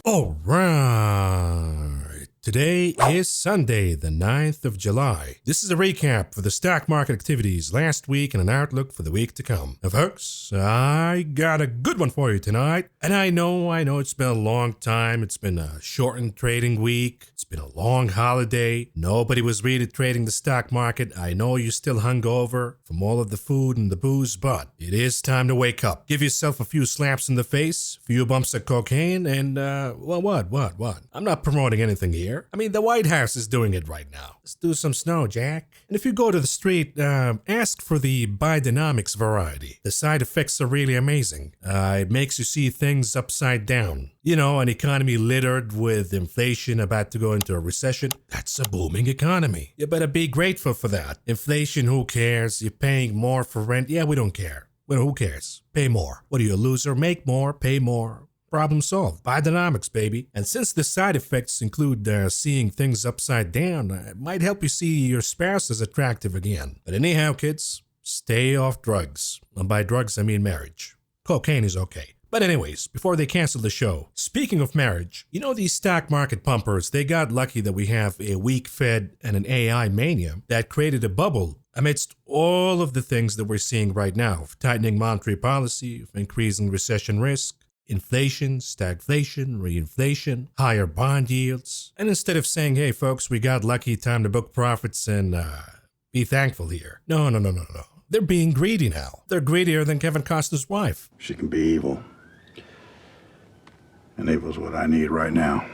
All right. Today is Sunday, the 9th of July. This is a recap for the stock market activities last week and an outlook for the week to come. Now, folks, I got a good one for you tonight. And I know it's been a long time. It's been a shortened trading week. It's been a long holiday. Nobody was really trading the stock market. I know you're still hungover from all of the food and the booze, but it is time to wake up. Give yourself a few slaps in the face, a few bumps of cocaine, and, what? I'm not promoting anything here. I mean, the White House is doing it right now. Let's do some snow, Jack. And if you go to the street, ask for the Bidenomics variety. The side effects are really amazing. It makes you see things upside down. You know, an economy littered with inflation about to go into a recession. That's a booming economy. You better be grateful for that. Inflation, who cares? You're paying more for rent. Yeah, we don't care. Well, who cares? Pay more. What are you, a loser? Make more, pay more. Problem solved. Bidenomics, baby. And since the side effects include seeing things upside down, it might help you see your spouse as attractive again. But anyhow, kids, stay off drugs. And by drugs, I mean marriage. Cocaine is okay. But anyways, before they cancel the show, speaking of marriage, you know these stock market pumpers, they got lucky that we have a weak Fed and an AI mania that created a bubble amidst all of the things that we're seeing right now, of tightening monetary policy, of increasing recession risk, inflation, stagflation, reinflation, higher bond yields. And instead of saying, hey folks, we got lucky, time to book profits and be thankful here. No. They're being greedy now. They're greedier than Kevin Costner's wife. She can be evil. And evil's what I need right now.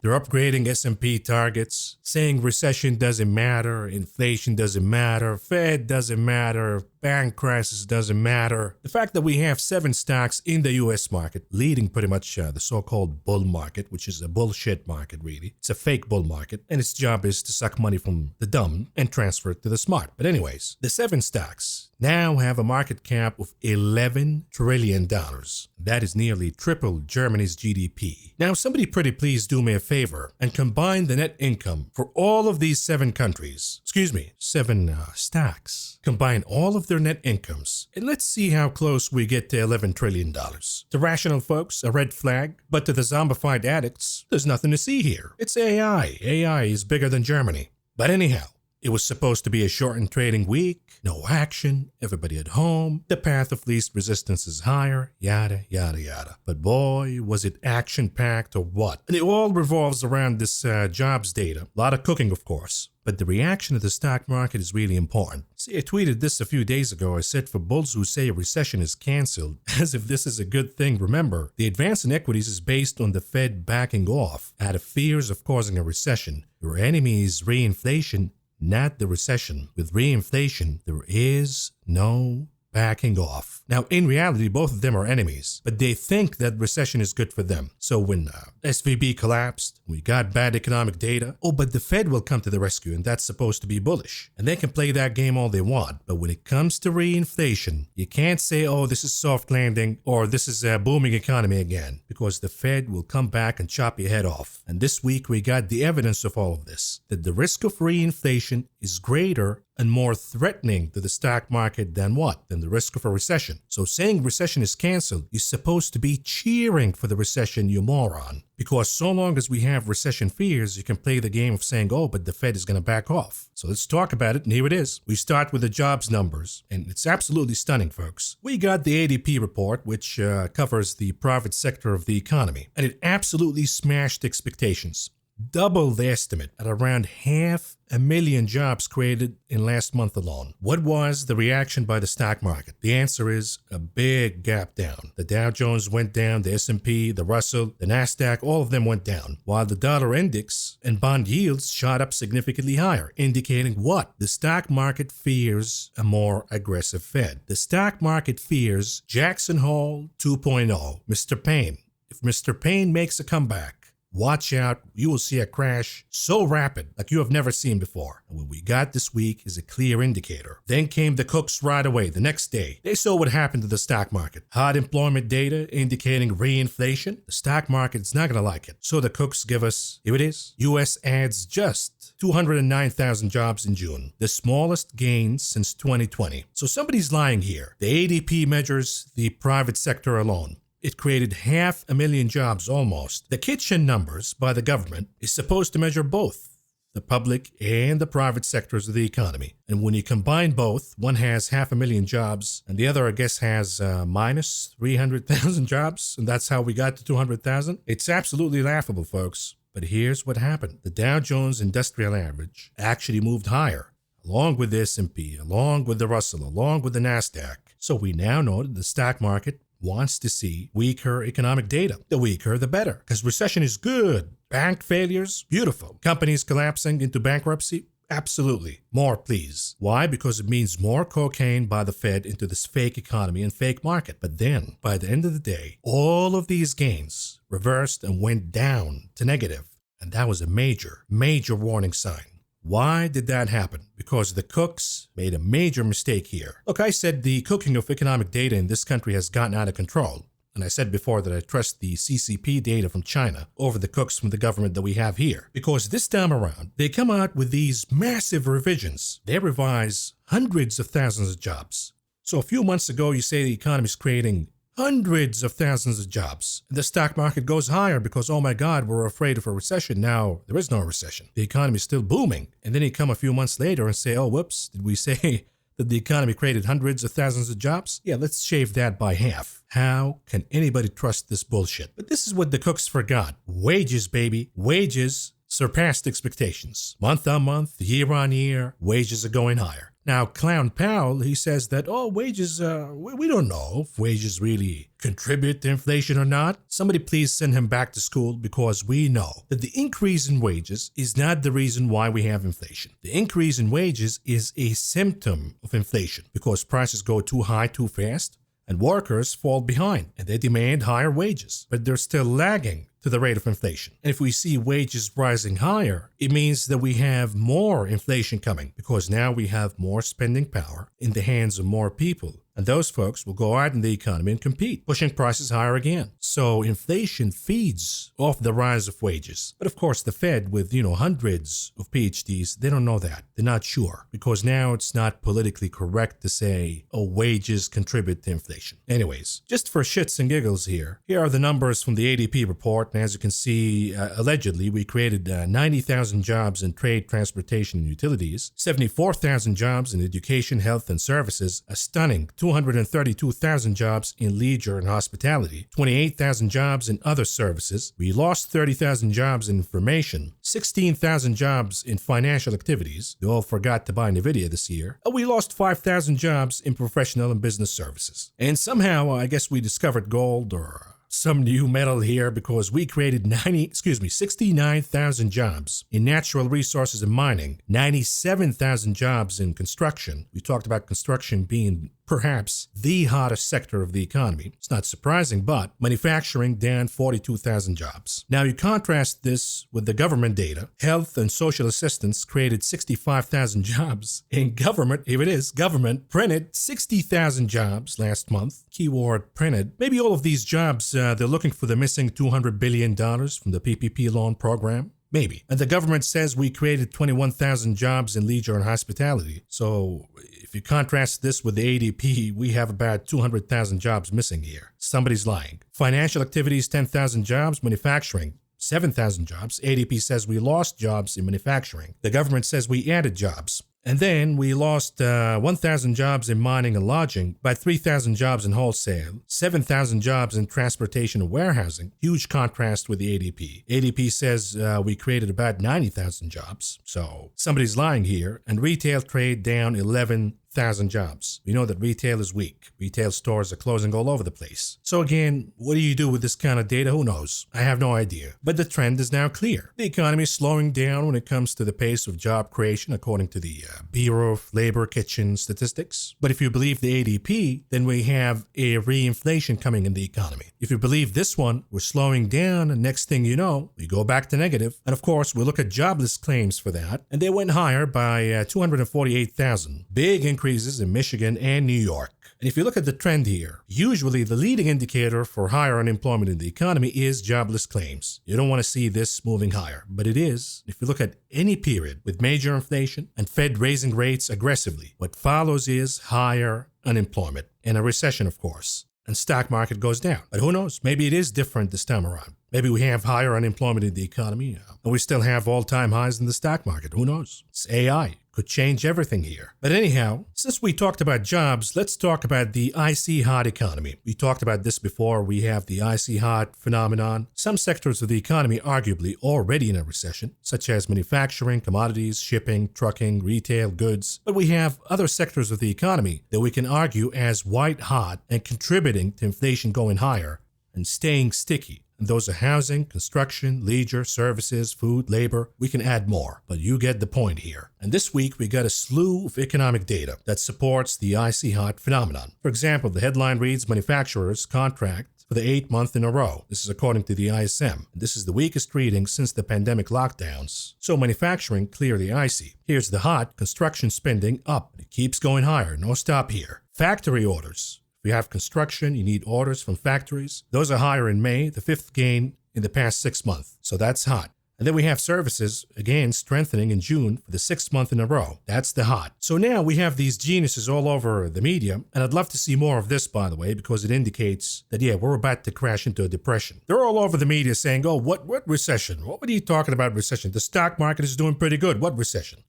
They're upgrading S&P targets, saying recession doesn't matter, inflation doesn't matter, Fed doesn't matter, bank crisis doesn't matter. The fact that we have 7 stocks in the U.S. market, leading pretty much the so-called bull market, which is a bullshit market really. It's a fake bull market, and its job is to suck money from the dumb and transfer it to the smart. But anyways, the 7 stocks now have a market cap of $11 trillion. That is nearly triple Germany's GDP. Now, somebody pretty please do me a favor and combine the net income for all of these 7 countries. 7 stocks. Combine all of their net incomes, and let's see how close we get to $11 trillion. To rational folks, a red flag, but to the zombified addicts, there's nothing to see here. It's AI. AI is bigger than Germany. But anyhow, it was supposed to be a shortened trading week, no action, everybody at home, the path of least resistance is higher, yada, yada, yada. But boy, was it action-packed or what? And it all revolves around this jobs data. A lot of cooking, of course. But the reaction of the stock market is really important. See, I tweeted this a few days ago. I said, for bulls who say a recession is canceled, as if this is a good thing, remember, the advance in equities is based on the Fed backing off out of fears of causing a recession. Your enemy is reinflation, not the recession. With reinflation, there is no backing off. Now, in reality, both of them are enemies, but they think that recession is good for them. So when SVB collapsed, we got bad economic data. Oh, but the Fed will come to the rescue, and that's supposed to be bullish. And they can play that game all they want. But when it comes to reinflation, you can't say, oh, this is soft landing, or this is a booming economy again, because the Fed will come back and chop your head off. And this week, we got the evidence of all of this, that the risk of reinflation is greater and more threatening to the stock market than what? Than the risk of a recession. So saying recession is canceled, you're supposed to be cheering for the recession, you moron. Because so long as we have recession fears, you can play the game of saying, oh, but the Fed is going to back off. So let's talk about it, and here it is. We start with the jobs numbers, and it's absolutely stunning, folks. We got the ADP report, which covers the private sector of the economy, and it absolutely smashed expectations. Double the estimate at around 500,000 jobs created in last month alone. What was the reaction by the stock market? The answer is a big gap down. The Dow Jones went down, the S&P, the Russell, the Nasdaq, all of them went down, while the dollar index and bond yields shot up significantly higher, indicating what? The stock market fears a more aggressive Fed. The stock market fears Jackson Hole 2.0. Mr. Payne. If Mr. Payne makes a comeback, watch out, you will see a crash so rapid like you have never seen before. And what we got this week is a clear indicator. Then came the cooks right away, the next day. They saw what happened to the stock market. Hot employment data indicating reinflation. The stock market is not going to like it. So the cooks give us, here it is, U.S. adds just 209,000 jobs in June, the smallest gain since 2020. So somebody's lying here. The ADP measures the private sector alone. It created 500,000 jobs almost. The kitchen numbers by the government is supposed to measure both the public and the private sectors of the economy. And when you combine both, one has 500,000 jobs and the other, I guess, has minus 300,000 jobs. And that's how we got to 200,000. It's absolutely laughable, folks. But here's what happened. The Dow Jones Industrial Average actually moved higher, along with the S&P, along with the Russell, along with the NASDAQ. So we now know that the stock market wants to see weaker economic data. The weaker, the better, because recession is good. Bank failures, beautiful. Companies collapsing into bankruptcy, absolutely. More, please. Why? Because it means more cocaine by the Fed into this fake economy and fake market. But then, by the end of the day, all of these gains reversed and went down to negative. And that was a major, major warning sign. Why did that happen? Because the cooks made a major mistake here. Look, I said the cooking of economic data in this country has gotten out of control. And I said before that I trust the CCP data from China over the cooks from the government that we have here. Because this time around, they come out with these massive revisions. They revise hundreds of thousands of jobs. So a few months ago, you say the economy is creating hundreds of thousands of jobs. The stock market goes higher because, oh my God, we're afraid of a recession. Now, there is no recession. The economy is still booming. And then you come a few months later and say, oh, whoops, did we say that the economy created hundreds of thousands of jobs? Yeah, let's shave that by half. How can anybody trust this bullshit? But this is what the cooks forgot. Wages, baby. Wages surpassed expectations. Month on month, year on year, wages are going higher. Now, Clown Powell, he says that, oh, wages, we don't know if wages really contribute to inflation or not. Somebody please send him back to school, because we know that the increase in wages is not the reason why we have inflation. The increase in wages is a symptom of inflation because prices go too high too fast and workers fall behind and they demand higher wages, but they're still lagging to the rate of inflation. And if we see wages rising higher, it means that we have more inflation coming because now we have more spending power in the hands of more people. And those folks will go out in the economy and compete, pushing prices higher again. So inflation feeds off the rise of wages. But of course, the Fed with, hundreds of PhDs, they don't know that. They're not sure because now it's not politically correct to say, oh, wages contribute to inflation. Anyways, just for shits and giggles here are the numbers from the ADP report. And as you can see, allegedly, we created 90,000 jobs in trade, transportation, and utilities, 74,000 jobs in education, health, and services, a stunning 232,000 jobs in leisure and hospitality, 28,000 jobs in other services. We lost 30,000 jobs in information, 16,000 jobs in financial activities. They all forgot to buy NVIDIA this year. And we lost 5,000 jobs in professional and business services. And somehow, I guess we discovered gold or some new metal here because we created 69,000 jobs in natural resources and mining, 97,000 jobs in construction. We talked about construction being perhaps the hottest sector of the economy. It's not surprising, but manufacturing down 42,000 jobs. Now you contrast this with the government data. Health and social assistance created 65,000 jobs. And government, here it is, government printed 60,000 jobs last month. Keyword printed. Maybe all of these jobs, they're looking for the missing $200 billion from the PPP loan program. Maybe. And the government says we created 21,000 jobs in leisure and hospitality. So if you contrast this with the ADP, we have about 200,000 jobs missing here. Somebody's lying. Financial activities, 10,000 jobs. Manufacturing, 7,000 jobs. ADP says we lost jobs in manufacturing. The government says we added jobs. And then we lost 1,000 jobs in mining and lodging, about 3,000 jobs in wholesale, 7,000 jobs in transportation and warehousing. Huge contrast with the ADP. ADP says we created about 90,000 jobs. So somebody's lying here. And retail trade down 11,000 jobs. We know that retail is weak. Retail stores are closing all over the place. So again, what do you do with this kind of data? Who knows? I have no idea. But the trend is now clear. The economy is slowing down when it comes to the pace of job creation, according to the Bureau of Labor Kitchen Statistics. But if you believe the ADP, then we have a reinflation coming in the economy. If you believe this one, we're slowing down, and next thing you know, we go back to negative. And of course, we look at jobless claims for that, and they went higher by 248,000. Big increases in Michigan and New York. And if you look at the trend here, usually the leading indicator for higher unemployment in the economy is jobless claims. You don't want to see this moving higher, but it is. If you look at any period with major inflation and Fed raising rates aggressively, what follows is higher unemployment and a recession, of course. and stock market goes down. But who knows? Maybe it is different this time around. Maybe we have higher unemployment in the economy, and we still have all-time highs in the stock market. Who knows? It's AI. Could change everything here. But anyhow, since we talked about jobs, let's talk about the icy hot economy. We talked about this before. We have the icy hot phenomenon. Some sectors of the economy arguably already in a recession, such as manufacturing, commodities, shipping, trucking, retail, goods. But we have other sectors of the economy that we can argue as white hot and contributing to inflation going higher and staying sticky. And those are housing, construction, leisure, services, food, labor. We can add more, but you get the point here. And this week, we got a slew of economic data that supports the icy hot phenomenon. For example, the headline reads, manufacturers contract for the 8th month in a row. This is according to the ISM. This is the weakest reading since the pandemic lockdowns. So manufacturing clearly icy. Here's the hot, construction spending up. It keeps going higher, no stop here. Factory orders. If you have construction, you need orders from factories. Those are higher in May, the 5th gain in the past 6 months. So that's hot. And then we have services, again, strengthening in June for the 6th month in a row. That's the hot. So now we have these geniuses all over the media, and I'd love to see more of this, by the way, because it indicates that, yeah, we're about to crash into a depression. They're all over the media saying, oh, what recession? What are you talking about recession? The stock market is doing pretty good. What recession?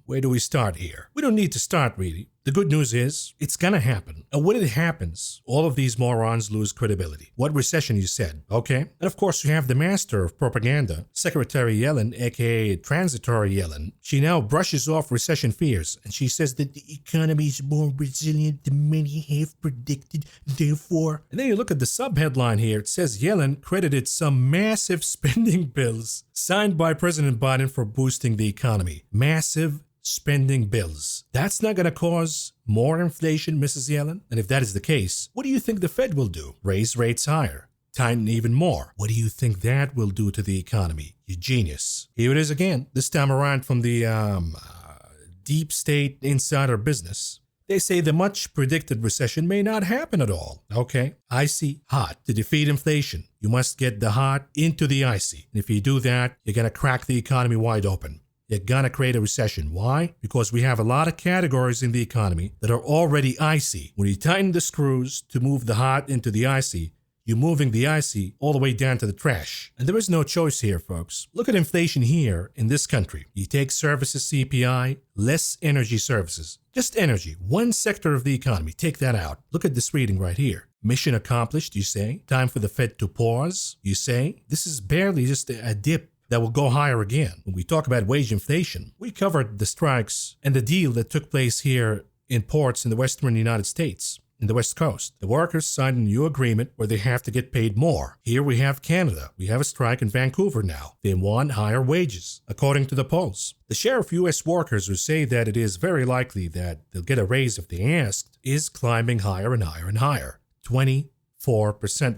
Where do we start here? We don't need to start, really. The good news is, it's gonna happen. And when it happens, all of these morons lose credibility. What recession, you said? Okay. And of course, you have the master of propaganda, Secretary Yellen, aka Transitory Yellen. She now brushes off recession fears, and she says that the economy is more resilient than many have predicted, therefore. And then you look at the sub-headline here. It says Yellen credited some massive spending bills signed by President Biden for boosting the economy. Massive spending bills. That's not going to cause more inflation, Mrs. Yellen? And if that is the case, what do you think the Fed will do? Raise rates higher? Tighten even more? What do you think that will do to the economy? You genius. Here it is again, this time around from the deep state insider business. They say the much predicted recession may not happen at all. Okay, icy hot. To defeat inflation, you must get the hot into the icy. And if you do that, you're going to crack the economy wide open. You're gonna create a recession. Why? Because we have a lot of categories in the economy that are already icy. When you tighten the screws to move the hot into the icy, you're moving the icy all the way down to the trash. And there is no choice here, folks. Look at inflation here in this country. You take services CPI, less energy services. Just energy, one sector of the economy. Take that out. Look at this reading right here. Mission accomplished, you say. Time for the Fed to pause, you say. This is barely just a dip that will go higher again. When we talk about wage inflation, we covered the strikes and the deal that took place here in ports in the western United States, in the West Coast. The workers signed a new agreement where they have to get paid more. Here we have Canada. We have a strike in Vancouver now. They want higher wages, according to the polls. The share of U.S. workers who say that it is very likely that they'll get a raise if they asked is climbing higher and higher and higher. 24%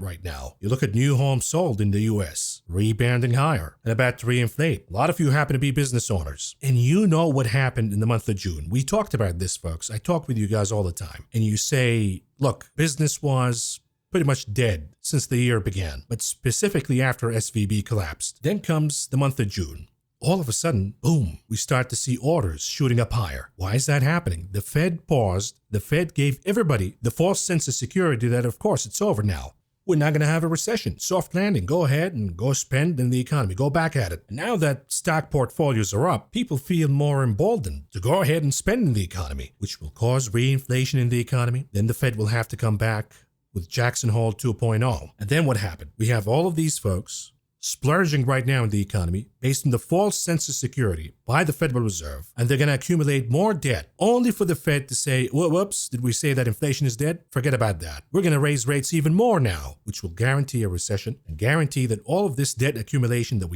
right now. You look at new homes sold in the U.S., rebounding higher and about to reinflate. A lot of you happen to be business owners, and you know what happened in the month of June. We talked about this, folks. I talk with you guys all the time, and you say, look, business was pretty much dead since the year began, but specifically after SVB collapsed. Then comes the month of June. All of a sudden, boom, we start to see orders shooting up higher. Why is that happening? The Fed paused. The Fed gave everybody the false sense of security that, of course, it's over now. We're not going to have a recession. Soft landing. Go ahead and go spend in the economy. Go back at it. And now that stock portfolios are up, people feel more emboldened to go ahead and spend in the economy, which will cause reinflation in the economy. Then the Fed will have to come back with Jackson Hole 2.0. And then what happened? We have all of these folks splurging right now in the economy based on the false sense of security by the Federal Reserve, and they're going to accumulate more debt only for the Fed to say, whoops, did we say that inflation is dead? Forget about that. We're going to raise rates even more now, which will guarantee a recession and guarantee that all of this debt accumulation that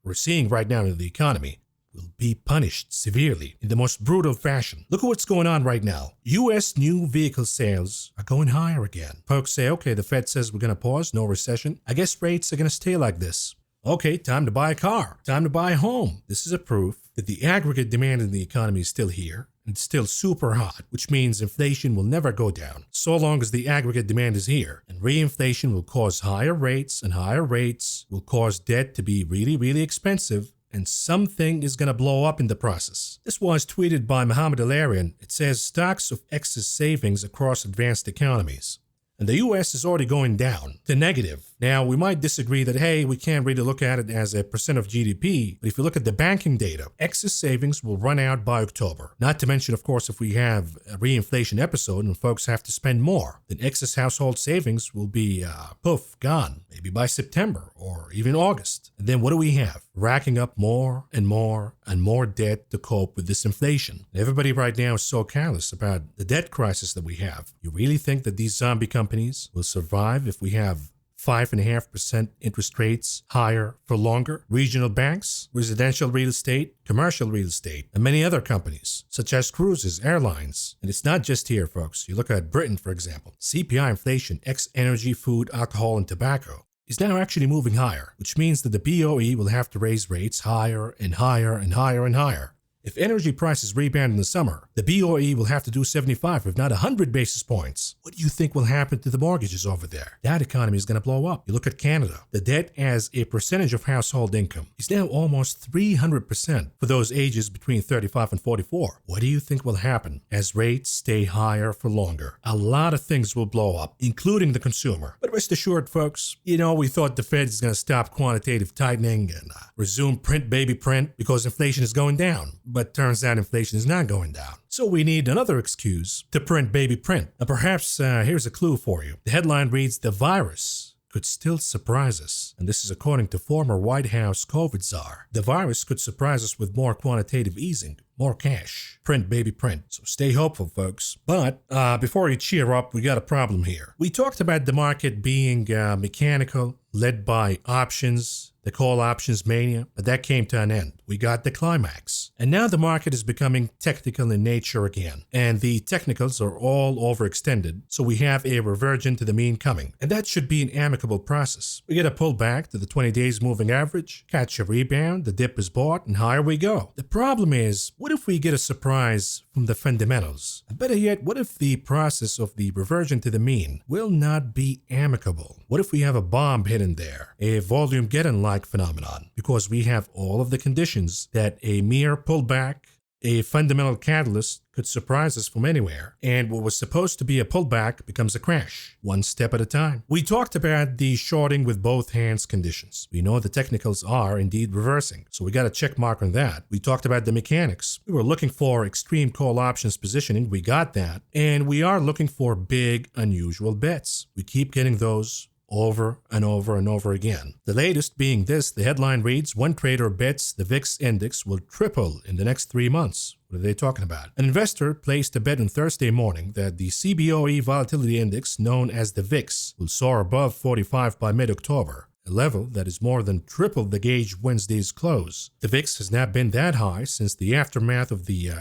we're seeing right now in the economy will be punished severely in the most brutal fashion. Look at what's going on right now. U.S. new vehicle sales are going higher again. Folks say, okay, the Fed says we're going to pause, no recession. I guess rates are going to stay like this. Okay, time to buy a car, time to buy a home. This is a proof that the aggregate demand in the economy is still here. It's still super hot, which means inflation will never go down so long as the aggregate demand is here. And reinflation will cause higher rates, and higher rates will cause debt to be really, really expensive. And something is going to blow up in the process. This was tweeted by Mohammed Al-Arian. It says stocks of excess savings across advanced economies. and the US is already going down to negative. Now, we might disagree that, hey, we can't really look at it as a percent of GDP, but if you look at the banking data, excess savings will run out by October. Not to mention, of course, if we have a reinflation episode and folks have to spend more, then excess household savings will be, poof, gone, maybe by September or even August. And then what do we have? Racking up more and more and more debt to cope with this inflation. Everybody right now is so careless about the debt crisis that we have. You really think that these zombie companies will survive if we have 5.5% interest rates higher for longer? Regional banks, residential real estate, commercial real estate, and many other companies, such as cruises, airlines. And it's not just here, folks. You look at Britain, for example. CPI inflation, ex-energy, food, alcohol, and tobacco, is now actually moving higher, which means that the BOE will have to raise rates higher and higher and higher and higher. If energy prices rebound in the summer, the BOE will have to do 75, if not 100 basis points. What do you think will happen to the mortgages over there? That economy is going to blow up. You look at Canada. The debt as a percentage of household income is now almost 300% for those ages between 35 and 44. What do you think will happen as rates stay higher for longer? A lot of things will blow up, including the consumer. But rest assured, folks, we thought the Fed is going to stop quantitative tightening and resume print baby print because inflation is going down. But turns out inflation is not going down. So we need another excuse to print baby print. And perhaps here's a clue for you. The headline reads, "The virus could still surprise us." And this is according to former White House COVID czar. The virus could surprise us with more quantitative easing, more cash. Print, baby, print. So stay hopeful, folks. But before you cheer up, we got a problem here. We talked about the market being mechanical, led by options, the call options mania, but that came to an end. We got the climax. And now the market is becoming technical in nature again. And the technicals are all overextended, so we have a reversion to the mean coming. And that should be an amicable process. We get a pullback to the 20 days moving average, catch a rebound, the dip is bought, and higher we go. The problem is, what if we get a surprise from the fundamentals? And better yet, what if the process of the reversion to the mean will not be amicable? What if we have a bomb hidden there, a volume get-in-like phenomenon? Because we have all of the conditions that a mere pullback, a fundamental catalyst could surprise us from anywhere, and what was supposed to be a pullback becomes a crash, one step at a time. We talked about the shorting with both hands conditions. We know the technicals are indeed reversing, so we got a check mark on that. We talked about the mechanics. We were looking for extreme call options positioning. We got that, and we are looking for big, unusual bets. We keep getting those over and over and over again. The latest being this, the headline reads, "One trader bets the VIX index will triple in the next 3 months." What are they talking about? An investor placed a bet on Thursday morning that the CBOE volatility index, known as the VIX, will soar above 45 by mid-October, a level that is more than triple the gauge Wednesday's close. The VIX has not been that high since the aftermath of the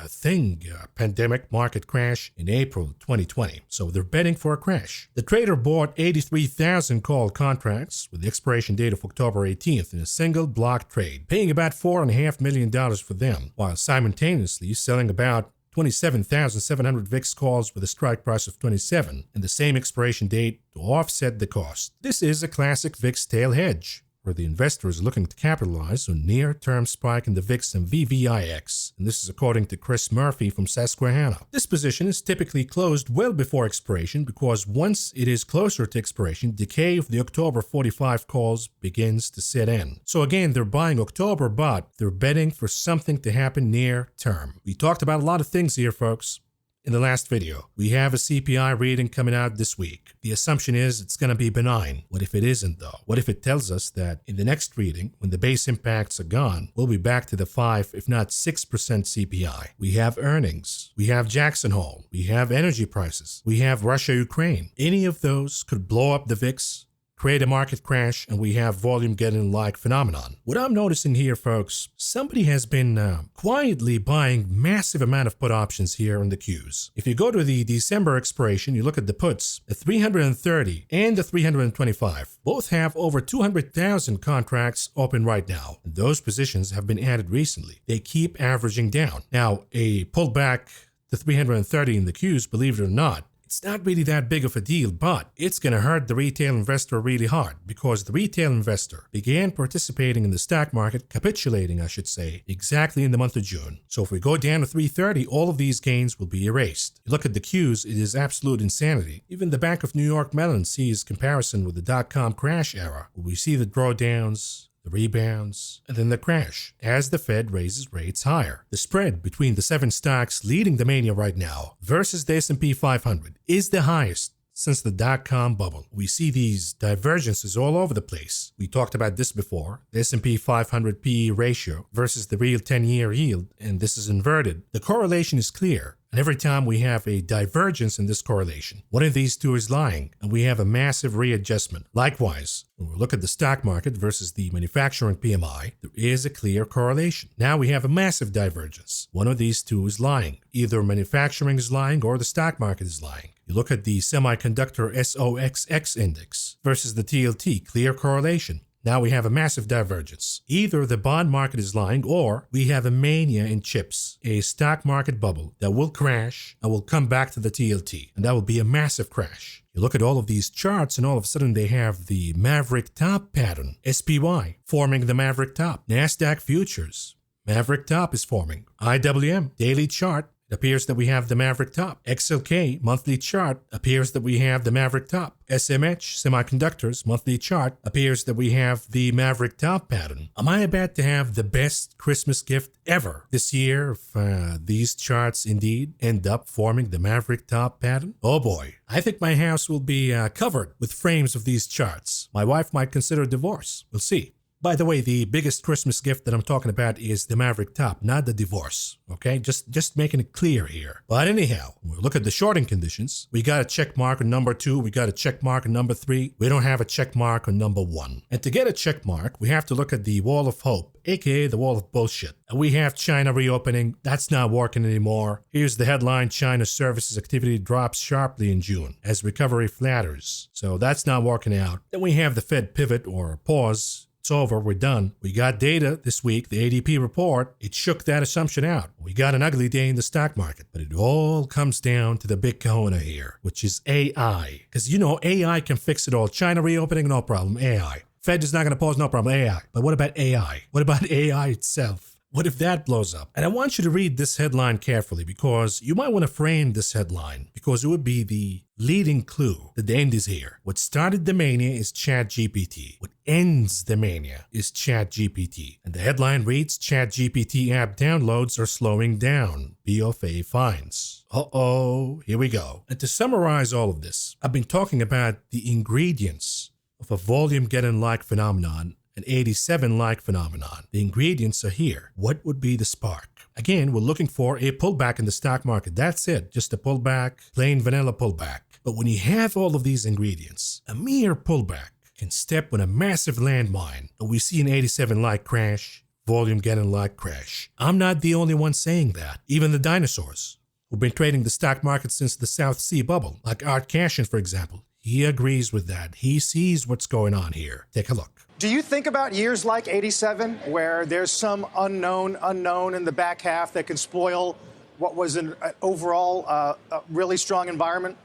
pandemic market crash in April 2020. So they're betting for a crash. The trader bought 83,000 call contracts with the expiration date of October 18th in a single block trade, paying about $4.5 million for them, while simultaneously selling about 27,700 VIX calls with a strike price of 27 and the same expiration date to offset the cost. This is a classic VIX tail hedge, where the investor is looking to capitalize on near-term spike in the VIX and VVIX, and this is according to Chris Murphy from Susquehanna. This position is typically closed well before expiration because once it is closer to expiration, decay of the October 45 calls begins to set in. So again, they're buying October, but they're betting for something to happen near-term. We talked about a lot of things here, folks. In the last video, we have a CPI reading coming out this week. The assumption is it's going to be benign. What if it isn't, though? What if it tells us that in the next reading, when the base impacts are gone, we'll be back to the 5, if not 6% CPI? We have earnings. We have Jackson Hole. We have energy prices. We have Russia-Ukraine. Any of those could blow up the VIX, create a market crash, and we have volume getting-like phenomenon. What I'm noticing here, folks, somebody has been quietly buying massive amount of put options here in the queues. If you go to the December expiration, you look at the puts, the 330 and the 325, both have over 200,000 contracts open right now. And those positions have been added recently. They keep averaging down. Now, a pullback to 330 in the queues, believe it or not, it's not really that big of a deal, but it's going to hurt the retail investor really hard because the retail investor began participating in the stock market, capitulating, I should say, exactly in the month of June. So if we go down to 330, all of these gains will be erased. You look at the Qs, it is absolute insanity. Even the Bank of New York Mellon sees comparison with the dot-com crash era, where we see the drawdowns, the rebounds, and then the crash as the Fed raises rates higher. The spread between the 7 stocks leading the mania right now versus the S&P 500 is the highest since the dot-com bubble. We see these divergences all over the place. We talked about this before. The S&P 500 PE ratio versus the real 10-year yield, and this is inverted. The correlation is clear. And every time we have a divergence in this correlation, one of these two is lying, and we have a massive readjustment. Likewise, when we look at the stock market versus the manufacturing PMI, there is a clear correlation. Now we have a massive divergence. One of these two is lying. Either manufacturing is lying or the stock market is lying. You look at the semiconductor SOXX index versus the TLT, clear correlation. Now we have a massive divergence. Either the bond market is lying or we have a mania in chips, a stock market bubble that will crash and will come back to the TLT, and that will be a massive crash. You look at all of these charts and all of a sudden they have the Maverick Top pattern, SPY forming the Maverick Top, NASDAQ futures, Maverick Top is forming, IWM daily chart. It appears that we have the Maverick Top. XLK monthly chart appears that we have the Maverick Top. SMH semiconductors monthly chart appears that we have the Maverick Top pattern. Am I about to have the best Christmas gift ever this year if these charts indeed end up forming the Maverick Top pattern? Oh boy, I think my house will be covered with frames of these charts. My wife might consider divorce. We'll see. By the way, the biggest Christmas gift that I'm talking about is the Maverick Top, not the divorce. Okay, just making it clear here. But anyhow, when we look at the shorting conditions, we got a check mark on number 2, we got a check mark on number 3, we don't have a check mark on number 1. And to get a check mark, we have to look at the wall of hope, aka the wall of bullshit. And we have China reopening, that's not working anymore. Here's the headline, China services activity drops sharply in June as recovery flatters. So that's not working out. Then we have the Fed pivot or pause. It's over, we're done. We got data this week, the ADP report. It shook that assumption out. We got an ugly day in the stock market. But it all comes down to the big kahuna here, which is AI. Because AI can fix it all. China reopening, no problem, AI. Fed is not going to pause, no problem, AI. But what about AI? What about AI itself? What if that blows up? And I want you to read this headline carefully because you might want to frame this headline because it would be the leading clue that the end is here. What started the mania is ChatGPT. What ends the mania is ChatGPT. And the headline reads, ChatGPT app downloads are slowing down. BofA finds. Uh-oh, here we go. And to summarize all of this, I've been talking about the ingredients of a volume-getting-like phenomenon, an 87-like phenomenon. The ingredients are here. What would be the spark? Again, we're looking for a pullback in the stock market. That's it. Just a pullback, plain vanilla pullback. But when you have all of these ingredients, a mere pullback can step on a massive landmine. And we see an 87-like crash, volume-getting-like crash. I'm not the only one saying that. Even the dinosaurs who've been trading the stock market since the South Sea bubble, like Art Cashin, for example, he agrees with that. He sees what's going on here. Take a look. Do you think about years like 87 where there's some unknown in the back half that can spoil what was an overall really strong environment?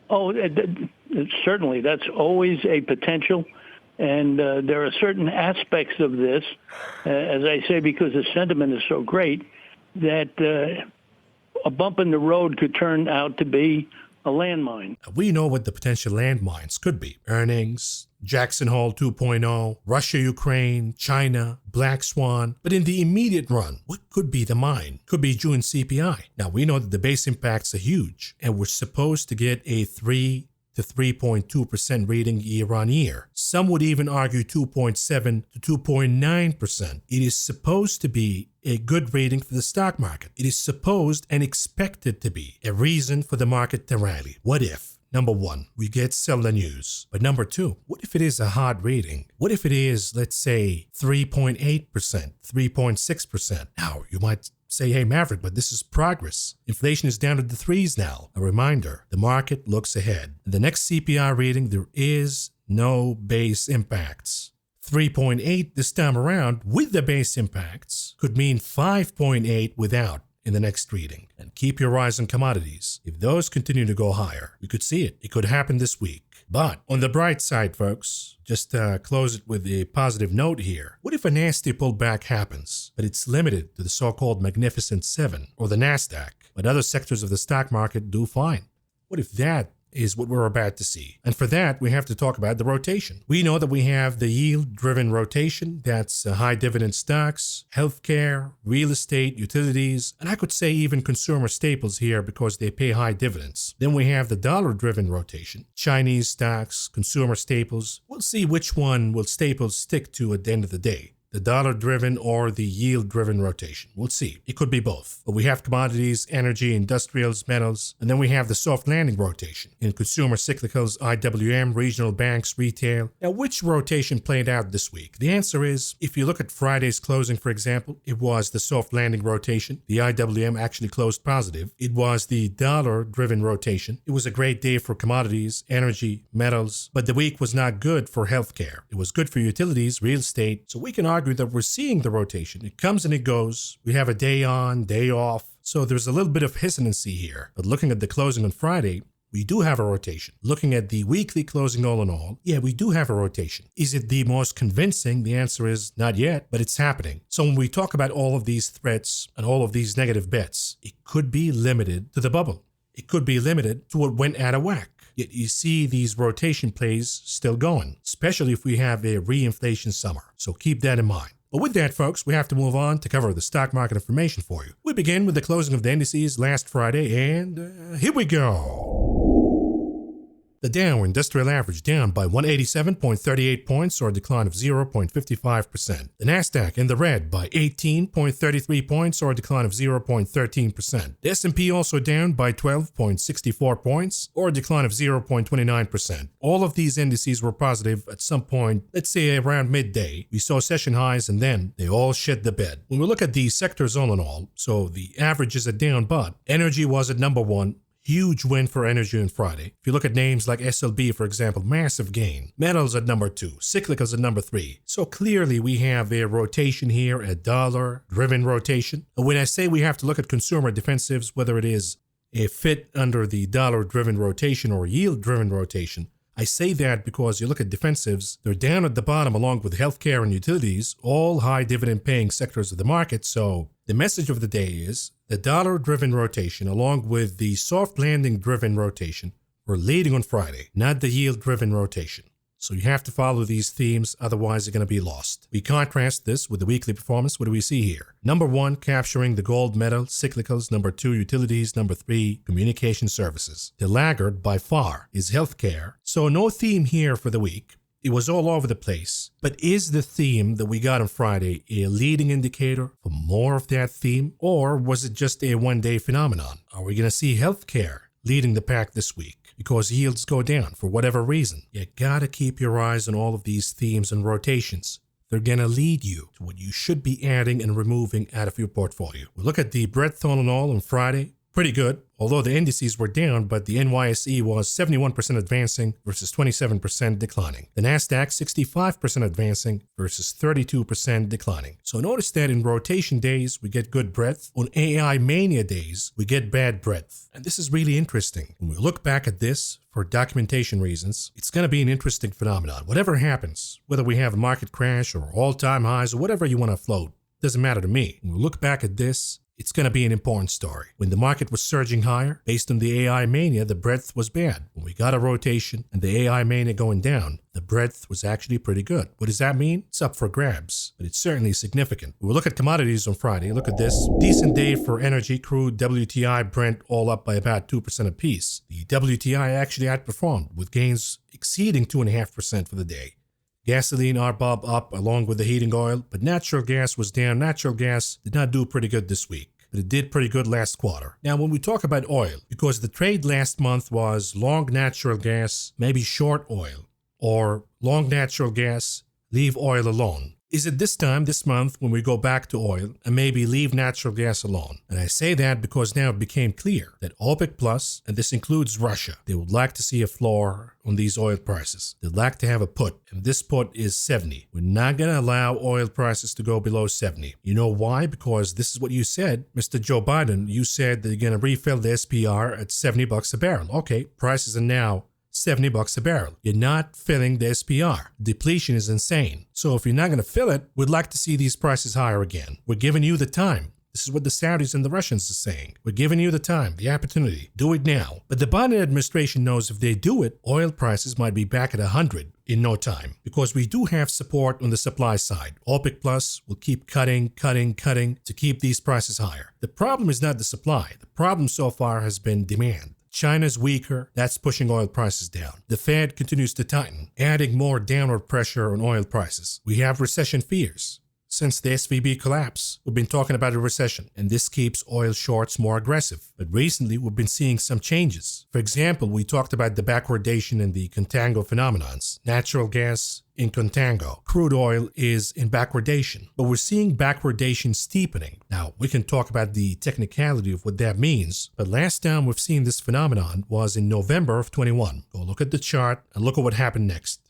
Oh, certainly. That's always a potential. And there are certain aspects of this, as I say, because the sentiment is so great, that a bump in the road could turn out to be a landmine. We know what the potential landmines could be. Earnings, Jackson Hole 2.0, Russia, Ukraine, China, Black Swan. But in the immediate run, what could be the mine? Could be June CPI. Now, we know that the base impacts are huge, and we're supposed to get a 3 to 3.2% reading year on year. Some would even argue 2.7 to 2.9%. It is supposed to be a good reading for the stock market. It is supposed and expected to be a reason for the market to rally. What if? Number 1, we get sell news. But number 2, what if it is a hard reading? What if it is, let's say, 3.8%, 3.6%? Now, you might say, hey, Maverick, but this is progress. Inflation is down to the 3s now. A reminder, the market looks ahead. In the next CPI reading, there is no base impacts. 3.8 this time around with the base impacts could mean 5.8 without. in the next reading. And keep your eyes on commodities. If those continue to go higher, we could see it. It could happen this week. But on the bright side, folks, just close it with a positive note here. What if a nasty pullback happens, but it's limited to the so-called Magnificent Seven or the NASDAQ, but other sectors of the stock market do fine? What if that is what we're about to see? And for that, we have to talk about the rotation. We know that we have the yield-driven rotation. That's high dividend stocks, healthcare, real estate, utilities, and I could say even consumer staples here because they pay high dividends. Then we have the dollar-driven rotation, Chinese stocks, consumer staples. We'll see which one will staples stick to at the end of the day. The dollar-driven or the yield-driven rotation. We'll see. It could be both. But we have commodities, energy, industrials, metals, and then we have the soft landing rotation in consumer cyclicals, IWM, regional banks, retail. Now, which rotation played out this week? The answer is, if you look at Friday's closing, for example, it was the soft landing rotation. The IWM actually closed positive. It was the dollar-driven rotation. It was a great day for commodities, energy, metals, but the week was not good for healthcare. It was good for utilities, real estate, so we can argue that we're seeing the rotation. It comes and it goes. We have a day on, day off. So there's a little bit of hesitancy here. But looking at the closing on Friday, we do have a rotation. Looking at the weekly closing all in all, yeah, we do have a rotation. Is it the most convincing? The answer is not yet, but it's happening. So when we talk about all of these threats and all of these negative bets, it could be limited to the bubble. It could be limited to what went out of whack. Yet you see these rotation plays still going, especially if we have a reinflation summer. So keep that in mind. But with that, folks, we have to move on to cover the stock market information for you. We begin with the closing of the indices last Friday, and here we go. The Dow Industrial Average down by 187.38 points, or a decline of 0.55%. The Nasdaq in the red by 18.33 points, or a decline of 0.13%. The S&P also down by 12.64 points, or a decline of 0.29%. All of these indices were positive at some point, let's say around midday. We saw session highs and then they all shed the bed. When we look at the sectors all in all, so the averages are down, but energy was at number one. Huge win for energy on Friday. If you look at names like SLB, for example, massive gain. Metals at number 2, cyclicals at number 3. So clearly we have a rotation here, a dollar-driven rotation. And when I say we have to look at consumer defensives, whether it is a fit under the dollar-driven rotation or yield-driven rotation, I say that because you look at defensives, they're down at the bottom along with healthcare and utilities, all high dividend paying sectors of the market. So the message of the day is the dollar-driven rotation along with the soft landing-driven rotation were leading on Friday, not the yield-driven rotation. So you have to follow these themes, otherwise you're going to be lost. We contrast this with the weekly performance. What do we see here? Number 1, capturing the gold medal, cyclicals. Number 2, utilities. Number 3, communication services. The laggard by far is healthcare. So no theme here for the week. It was all over the place. But is the theme that we got on Friday a leading indicator for more of that theme? Or was it just a one-day phenomenon? Are we going to see healthcare leading the pack this week because yields go down for whatever reason? You gotta keep your eyes on all of these themes and rotations. They're gonna lead you to what you should be adding and removing out of your portfolio. We look at the breadth all in all on Friday. Pretty good, although the indices were down, but the NYSE was 71% advancing versus 27% declining. The NASDAQ 65% advancing versus 32% declining. So notice that in rotation days, we get good breadth. On AI mania days, we get bad breadth. And this is really interesting. When we look back at this, for documentation reasons, it's going to be an interesting phenomenon. Whatever happens, whether we have a market crash or all-time highs or whatever you want to float, doesn't matter to me. When we look back at this, it's going to be an important story. When the market was surging higher, based on the AI mania, the breadth was bad. When we got a rotation and the AI mania going down, the breadth was actually pretty good. What does that mean? It's up for grabs, but it's certainly significant. We'll look at commodities on Friday. Look at this. Decent day for energy, crude, WTI, Brent, all up by about 2% apiece. The WTI actually outperformed with gains exceeding 2.5% for the day. Gasoline, RBOB up along with the heating oil, but natural gas was down. Natural gas did not do pretty good this week, but it did pretty good last quarter. Now, when we talk about oil, because the trade last month was long natural gas, maybe short oil, or long natural gas, leave oil alone. Is it this time, this month, when we go back to oil and maybe leave natural gas alone? And I say that because now it became clear that OPEC Plus, and this includes Russia, they would like to see a floor on these oil prices. They'd like to have a put, and this put is 70. We're not going to allow oil prices to go below 70. You know why? Because this is what you said, Mr. Joe Biden. You said that you're going to refill the SPR at $70 a barrel. Okay, prices are now $70 a barrel. You're not filling the SPR. Depletion is insane. So if you're not going to fill it, we'd like to see these prices higher again. We're giving you the time. This is what the Saudis and the Russians are saying. We're giving you the time, the opportunity. Do it now. But the Biden administration knows if they do it, oil prices might be back at 100 in no time, because we do have support on the supply side. OPEC Plus will keep cutting to keep these prices higher. The problem is not the supply. The problem so far has been demand. China's weaker, that's pushing oil prices down. The Fed continues to tighten, adding more downward pressure on oil prices. We have recession fears. Since the SVB collapse, we've been talking about a recession, and this keeps oil shorts more aggressive. But recently, we've been seeing some changes. For example, we talked about the backwardation and the contango phenomenons. Natural gas in contango. Crude oil is in backwardation. But we're seeing backwardation steepening. Now, we can talk about the technicality of what that means, but last time we've seen this phenomenon was in November of 21. Go look at the chart and look at what happened next.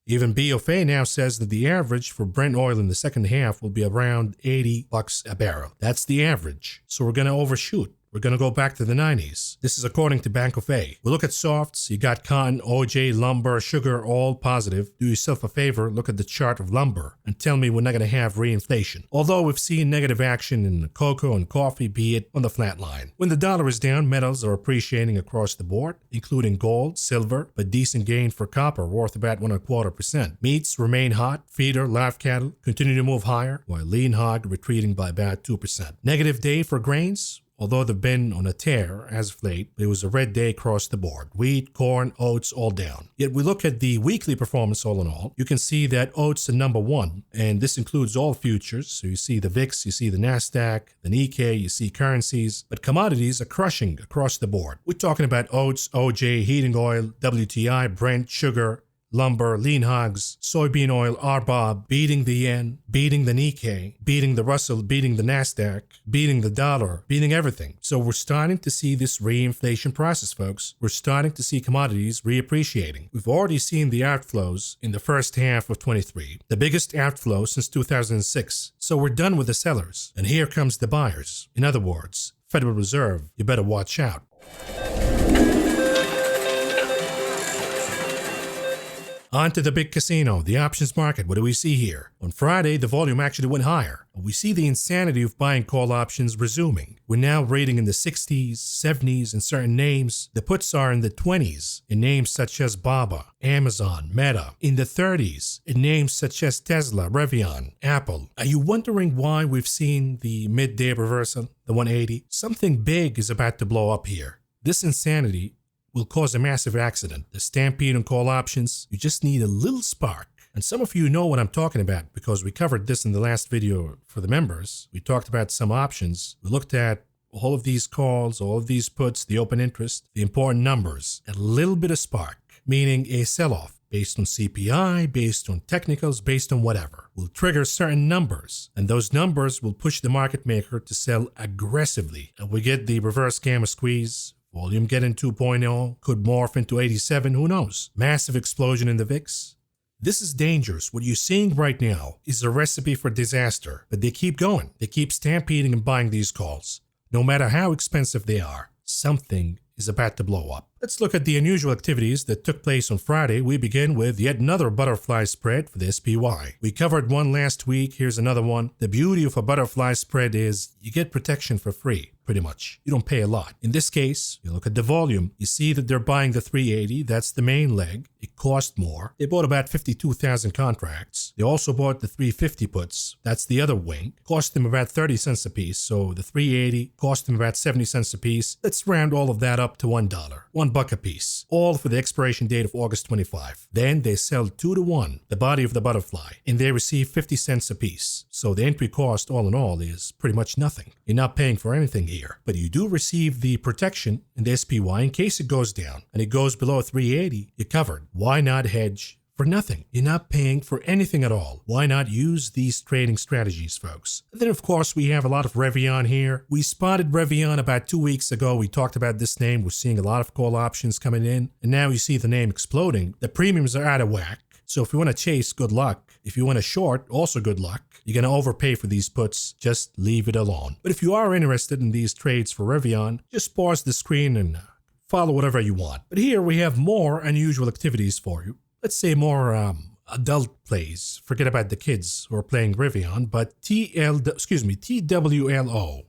Even BOFA now says that the average for Brent oil in the second half will be around $80 a barrel. That's the average. So we're going to overshoot. We're going to go back to the 90s. This is according to Bank of A. We look at softs. You got cotton, OJ, lumber, sugar, all positive. Do yourself a favor, look at the chart of lumber and tell me we're not going to have reinflation. Although we've seen negative action in cocoa and coffee, be it on the flat line. When the dollar is down, metals are appreciating across the board, including gold, silver, but decent gain for copper, worth about 1.25%. Meats remain hot. Feeder, live cattle continue to move higher, while lean hog retreating by about 2%. Negative day for grains. Although they've been on a tear as of late, it was a red day across the board. Wheat, corn, oats, all down. Yet we look at the weekly performance all in all. You can see that oats are number one, and this includes all futures. So you see the VIX, you see the NASDAQ, the Nikkei, you see currencies, but commodities are crushing across the board. We're talking about oats, OJ, heating oil, WTI, Brent, sugar, lumber, lean hogs, soybean oil, RBOB, beating the yen, beating the Nikkei, beating the Russell, beating the NASDAQ, beating the dollar, beating everything. So we're starting to see this reinflation process, folks. We're starting to see commodities reappreciating. We've already seen the outflows in the first half of 23, the biggest outflow since 2006. So we're done with the sellers, and here comes the buyers. In other words, Federal Reserve, you better watch out. On to the big casino, the options market. What do we see here? On Friday, the volume actually went higher. We see the insanity of buying call options resuming. We're now rating in the 60s, 70s in certain names. The puts are in the 20s in names such as Baba, Amazon, Meta. In the 30s in names such as Tesla, Revvion, Apple. Are you wondering why we've seen the midday reversal, the 180? Something big is about to blow up here. This insanity will cause a massive accident. The stampede on call options, you just need a little spark. And some of you know what I'm talking about because we covered this in the last video for the members. We talked about some options. We looked at all of these calls, all of these puts, the open interest, the important numbers. A little bit of spark, meaning a sell-off based on CPI, based on technicals, based on whatever, will trigger certain numbers. And those numbers will push the market maker to sell aggressively. And we get the reverse gamma squeeze. Volume getting 2.0, could morph into 87, who knows? Massive explosion in the VIX. This is dangerous. What you're seeing right now is a recipe for disaster, but they keep going. They keep stampeding and buying these calls. No matter how expensive they are, something is about to blow up. Let's look at the unusual activities that took place on Friday. We begin with yet another butterfly spread for the SPY. We covered one last week. Here's another one. The beauty of a butterfly spread is you get protection for free. Pretty much. You don't pay a lot. In this case, you look at the volume. You see that they're buying the 380. That's the main leg. It cost more. They bought about 52,000 contracts. They also bought the 350 puts. That's the other wing. Cost them about 30 cents a piece. So the 380 cost them about 70 cents a piece. Let's round all of that up to $1. $1 a piece. All for the expiration date of August 25. Then they sell 2 to 1, the body of the butterfly, and they receive 50 cents a piece. So the entry cost all in all is pretty much nothing. You're not paying for anything here, but you do receive the protection in the SPY in case it goes down and it goes below 380. You're covered. Why not hedge for nothing. You're not paying for anything at all. Why not use these trading strategies, folks? And then, of course, we have a lot of Revyon here. We spotted Revyon about 2 weeks ago. We talked about this name. We're seeing a lot of call options coming in. And now you see the name exploding. The premiums are out of whack. So if you want to chase, good luck. If you want to short, also good luck. You're going to overpay for these puts. Just leave it alone. But if you are interested in these trades for Revyon, just pause the screen and follow whatever you want. But here we have more unusual activities for you. Let's say more adult plays. Forget about the kids who are playing Revyon, but TWLO.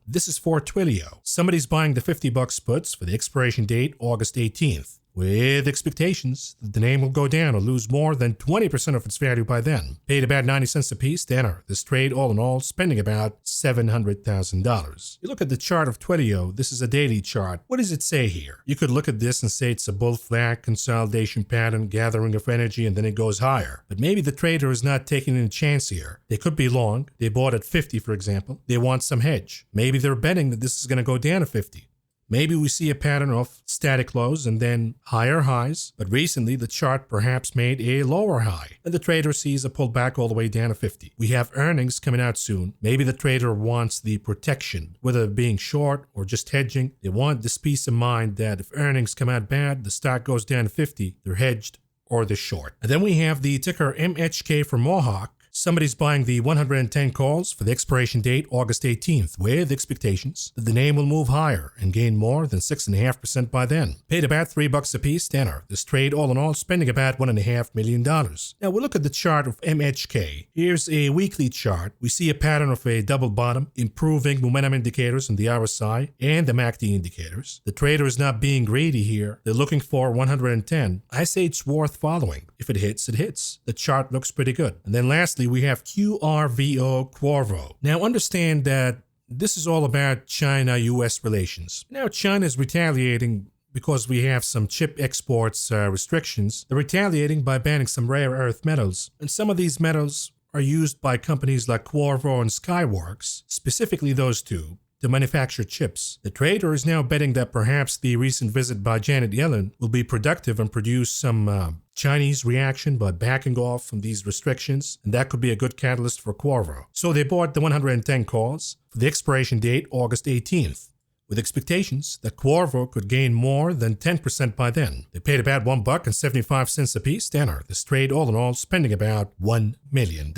This is for Twilio. Somebody's buying the $50 puts for the expiration date August 18th. With expectations that the name will go down or lose more than 20% of its value by then. Paid about 90 cents a piece to enter this trade, all in all, spending about $700,000. You look at the chart of Twilio, this is a daily chart. What does it say here? You could look at this and say it's a bull flag, consolidation pattern, gathering of energy, and then it goes higher. But maybe the trader is not taking any chance here. They could be long. They bought at 50, for example. They want some hedge. Maybe they're betting that this is going to go down to 50. Maybe we see a pattern of static lows and then higher highs, but recently the chart perhaps made a lower high, and the trader sees a pullback all the way down to 50. We have earnings coming out soon. Maybe the trader wants the protection, whether being short or just hedging. They want this peace of mind that if earnings come out bad, the stock goes down to 50, they're hedged or they're short. And then we have the ticker MHK for Mohawk. Somebody's buying the 110 calls for the expiration date August 18th with expectations that the name will move higher and gain more than 6.5% by then. Paid about $3 a piece to enter this trade, all in all spending about $1.5 million. Now we'll look at the chart of MHK. Here's a weekly chart. We see a pattern of a double bottom, improving momentum indicators on the RSI and the MACD indicators. The trader is not being greedy here. They're looking for 110. I say it's worth following. If it hits, it hits. The chart looks pretty good. And then lastly, we have QRVO Qorvo. Now understand that this is all about China-US relations. Now China is retaliating because we have some chip exports restrictions. They're retaliating by banning some rare earth metals. And some of these metals are used by companies like Qorvo and Skyworks, specifically those two, to manufacture chips. The trader is now betting that perhaps the recent visit by Janet Yellen will be productive and produce some Chinese reaction by backing off from these restrictions, and that could be a good catalyst for Qorvo. So they bought the 110 calls for the expiration date August 18th, with expectations that Qorvo could gain more than 10% by then. They paid about $1.75 a piece to enter this trade, all in all spending about $1 million.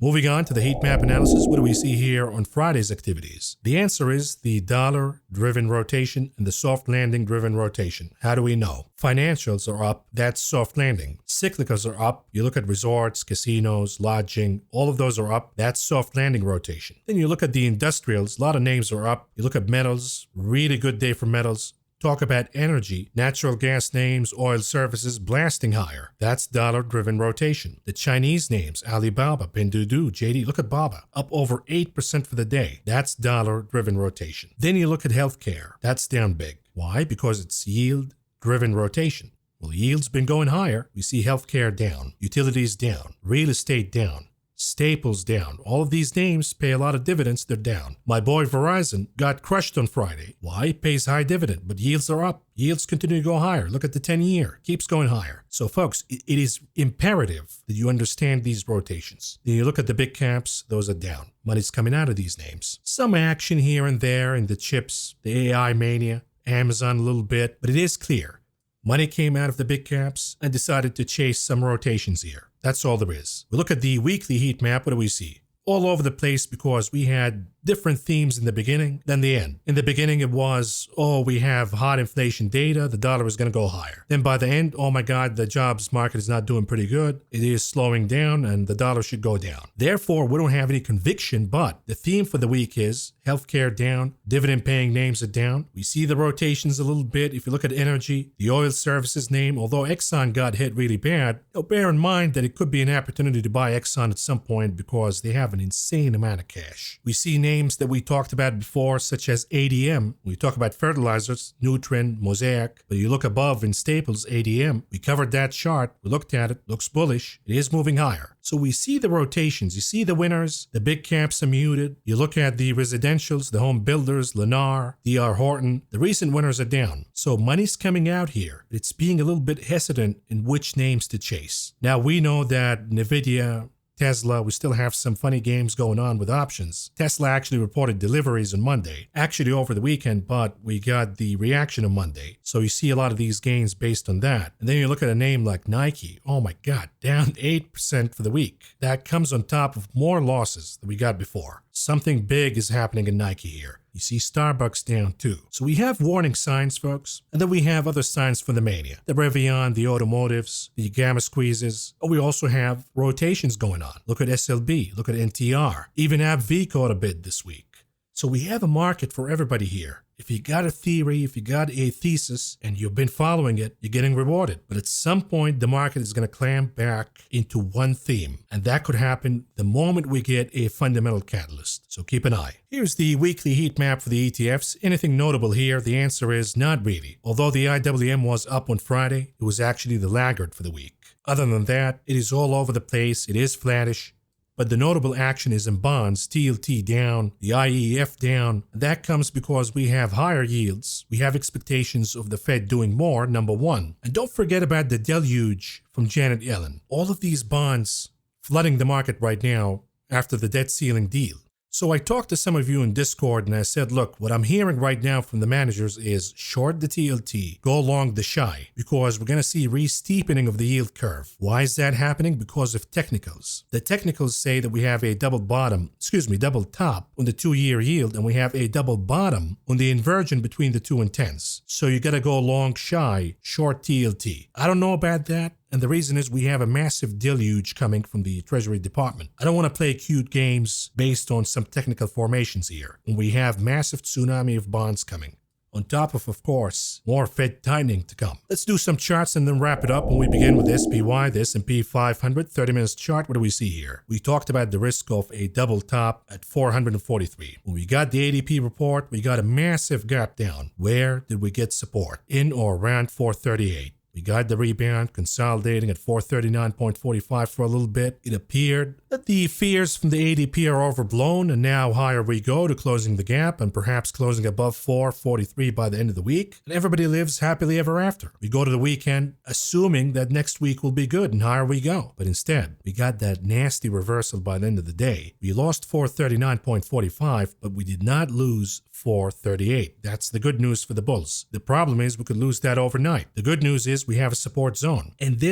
Moving on to the heat map analysis, what do we see here on Friday's activities? The answer is the dollar-driven rotation and the soft landing-driven rotation. How do we know? Financials are up, that's soft landing. Cyclicals are up. You look at resorts, casinos, lodging, all of those are up. That's soft landing rotation. Then you look at the industrials, a lot of names are up. You look at metals, really good day for metals. Talk about energy, natural gas names, oil services blasting higher. That's dollar-driven rotation. The Chinese names, Alibaba, Pinduoduo, JD, look at Baba, up over 8% for the day. That's dollar-driven rotation. Then you look at healthcare. That's down big. Why? Because it's yield-driven rotation. Well, yield's been going higher. We see healthcare down, utilities down, real estate down, staples down. All of these names pay a lot of dividends, they're down. My boy Verizon got crushed on Friday. Why? It pays high dividend, but yields are up. Yields continue to go higher. Look at the 10-year. Keeps going higher. So folks, it is imperative that you understand these rotations. Then you look at the big caps, those are down. Money's coming out of these names. Some action here and there in the chips, the AI mania, Amazon a little bit, but it is clear. Money came out of the big caps and decided to chase some rotations here. That's all there is. We look at the weekly heat map. What do we see? All over the place because we had different themes in the beginning than the end. In the beginning, it was, we have hot inflation data. The dollar is going to go higher. Then by the end, oh my God, the jobs market is not doing pretty good. It is slowing down and the dollar should go down. Therefore, we don't have any conviction, but the theme for the week is healthcare down, dividend paying names are down. We see the rotations a little bit. If you look at energy, the oil services name, although Exxon got hit really bad, bear in mind that it could be an opportunity to buy Exxon at some point because they have have an insane amount of cash. We see names that we talked about before, such as ADM. We talk about fertilizers, Nutrien, Mosaic, but you look above in staples, ADM. We covered that chart. We looked at it. Looks bullish. It is moving higher. So we see the rotations. You see the winners. The big caps are muted. You look at the residentials, the home builders, Lennar, D.R. Horton. The recent winners are down. So money's coming out here. It's being a little bit hesitant in which names to chase. Now we know that NVIDIA, Tesla, we still have some funny games going on with options. Tesla actually reported deliveries on Monday, actually over the weekend, but we got the reaction on Monday. So you see a lot of these gains based on that. And then you look at a name like Nike. Oh my God, down 8% for the week. That comes on top of more losses than we got before. Something big is happening in Nike here. You see Starbucks down too. So we have warning signs, folks. And then we have other signs for the mania. The Revlon, the automotives, the gamma squeezes. But we also have rotations going on. Look at SLB. Look at NTR. Even AbbVie caught a bid this week. So we have a market for everybody here. If you got a theory, if you got a thesis, and you've been following it, you're getting rewarded. But at some point, the market is going to clamp back into one theme. And that could happen the moment we get a fundamental catalyst. So keep an eye. Here's the weekly heat map for the ETFs. Anything notable here? The answer is not really. Although the IWM was up on Friday, it was actually the laggard for the week. Other than that, it is all over the place. It is flattish. But the notable action is in bonds, TLT down, the IEF down. That comes because we have higher yields. We have expectations of the Fed doing more, number one. And don't forget about the deluge from Janet Yellen. All of these bonds flooding the market right now after the debt ceiling deal. So I talked to some of you in Discord and I said, look, what I'm hearing right now from the managers is short the TLT, go long the shy, because we're going to see re-steepening of the yield curve. Why is that happening? Because of technicals. The technicals say that we have a double top on the 2-year yield, and we have a double bottom on the inversion between the 2 and 10s. So you got to go long shy, short TLT. I don't know about that. And the reason is we have a massive deluge coming from the Treasury Department. I don't want to play cute games based on some technical formations here. And we have massive tsunami of bonds coming. On top of course, more Fed tightening to come. Let's do some charts and then wrap it up. When we begin with SPY, the S&P 500, 30 minutes chart, what do we see here? We talked about the risk of a double top at 443. When we got the ADP report, we got a massive gap down. Where did we get support? In or around 438. We got the rebound, consolidating at 439.45 for a little bit. It appeared that the fears from the ADP are overblown, and now higher we go to closing the gap and perhaps closing above 443 by the end of the week. And everybody lives happily ever after. We go to the weekend assuming that next week will be good and higher we go. But instead, we got that nasty reversal by the end of the day. We lost 439.45, but we did not lose 438. That's the good news for the bulls. The problem is we could lose that overnight. The good news is we have a support zone. And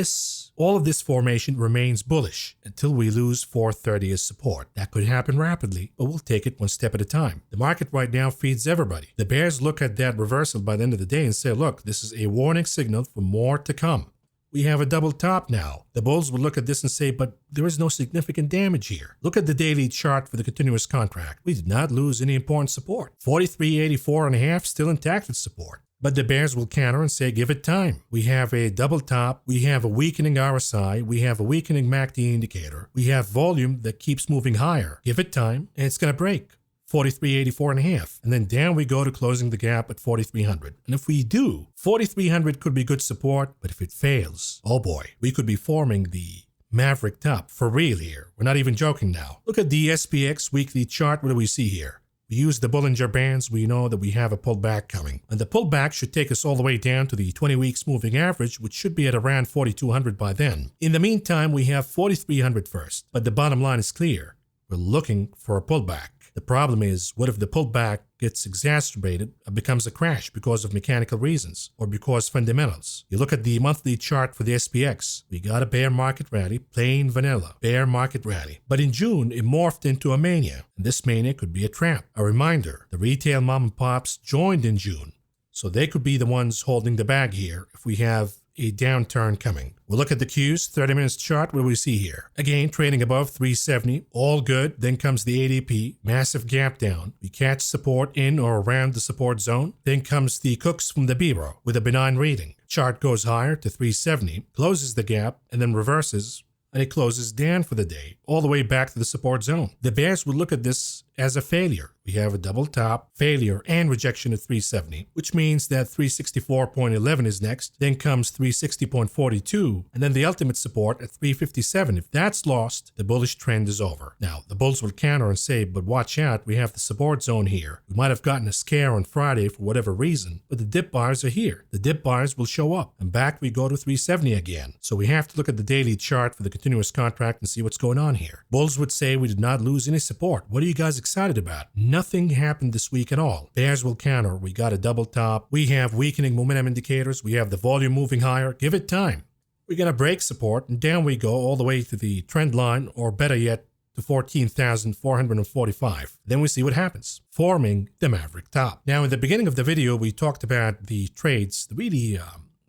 all of this formation remains bullish until we lose 430 as support. That could happen rapidly, but we'll take it one step at a time. The market right now feeds everybody. The bears look at that reversal by the end of the day and say, look, this is a warning signal for more to come. We have a double top now. The bulls would look at this and say, but there is no significant damage here. Look at the daily chart for the continuous contract. We did not lose any important support. 43.84.5 still intact with support. But the bears will counter and say, give it time. We have a double top. We have a weakening RSI. We have a weakening MACD indicator. We have volume that keeps moving higher. Give it time, and it's going to break. 43.84.5. And then down we go to closing the gap at 4,300. And if we do, 4,300 could be good support, but if it fails, oh boy, we could be forming the maverick top for real here. We're not even joking now. Look at the SPX weekly chart. What do we see here? We use the Bollinger Bands, we know that we have a pullback coming. And the pullback should take us all the way down to the 20 weeks moving average, which should be at around 4,200 by then. In the meantime, we have 4,300 first. But the bottom line is clear. We're looking for a pullback. The problem is, what if the pullback gets exacerbated and becomes a crash because of mechanical reasons or because fundamentals? You look at the monthly chart for the SPX. We got a bear market rally, plain vanilla, bear market rally. But in June, it morphed into a mania. And this mania could be a trap. A reminder, the retail mom and pops joined in June. So they could be the ones holding the bag here if we have a downturn coming. We'll look at the Qs, 30 minutes chart. What do we see here? Again, trading above 370, all good. Then comes the ADP, massive gap down. We catch support in or around the support zone. Then comes the Cooks from the Bureau with a benign reading. Chart goes higher to 370, closes the gap, and then reverses and it closes down for the day, all the way back to the support zone. The bears would look at this as a failure. We have a double top, failure, and rejection at 370, which means that 364.11 is next, then comes 360.42, and then the ultimate support at 357. If that's lost, the bullish trend is over. Now, the bulls will counter and say, but watch out, we have the support zone here. We might have gotten a scare on Friday for whatever reason, but the dip buyers are here. The dip buyers will show up, and back we go to 370 again. So we have to look at the daily chart for the continuous contract and see what's going on here. Bulls would say we did not lose any support. What are you guys excited about? Nothing happened this week at all. Bears will counter. We got a double top. We have weakening momentum indicators. We have the volume moving higher. Give it time. We're going to break support, and down we go all the way to the trend line, or better yet, to 14,445. Then we see what happens, forming the maverick top. Now, in the beginning of the video, we talked about the trades, the really